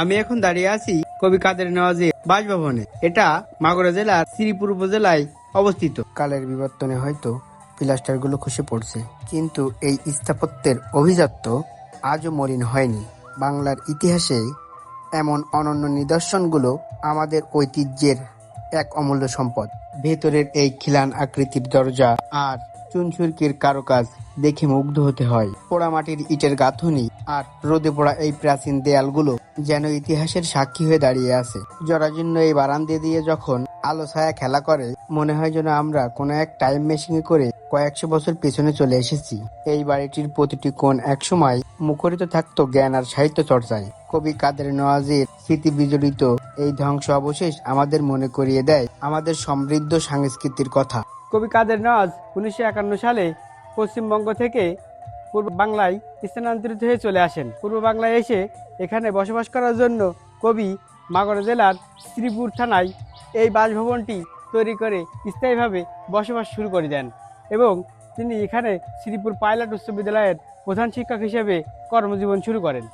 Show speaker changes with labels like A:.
A: আমি এখন দাঁড়িয়ে আছি কবি কাদের নওয়াজের বাসভবনে। এটা মাগুরা জেলার শ্রীপুর উপজেলায় অবস্থিত। কালের বিবর্তনে হয়তো পিলাস্টার গুলো খসে পড়ছে, কিন্তু এই স্থাপত্যের অভিজাত্য আজও মলিন হয়নি। বাংলার ইতিহাসে এমন অনন্য নিদর্শনগুলো আমাদের ঐতিহ্যের এক অমূল্য সম্পদ। ভেতরের এই খিলান আকৃতির দরজা আর চুনচুরকির কারুকাজ দেখে মুগ্ধ হতে হয়। পোড়ামাটির ইটের গাঁথুনি আর রোদে পোড়া এই প্রাচীন দেয়ালগুলো যেন ইতিহাসের সাক্ষী হয়ে দাঁড়িয়ে আছে। জরাজীর্ণ এই বারান্দা দিয়ে যখন আলো ছায়া খেলা করে, মনে হয় যেন আমরা কোনো এক টাইম মেশিনে করে কয়েকশো বছর পেছনে চলে এসেছি। এই বাড়িটির প্রতিটি কোণ একসময় মুখরিত থাকতো জ্ঞান আর সাহিত্য চর্চায়। কবি কাদের নওয়াজের স্মৃতি বিজড়িত এই ধ্বংস অবশেষ আমাদের মনে করিয়ে দেয় আমাদের সমৃদ্ধ সংস্কৃতির কথা। কবি কাদের নওয়াজ 1951 সালে পশ্চিমবঙ্গ থেকে পূর্ব বাংলায় স্থানান্তরিত হয়ে চলে আসেন। পূর্ব বাংলায় এসে এখানে বসবাস করার জন্য কবি মাগুরা জেলার শ্রীপুর থানায় এই বাসভবনটি তৈরি করে স্থায়ীভাবে বসবাস শুরু করে দেন এবং তিনি এখানে শ্রীপুর পাইলট উচ্চ বিদ্যালয়ের প্রধান শিক্ষক হিসেবে কর্মজীবন শুরু করেন।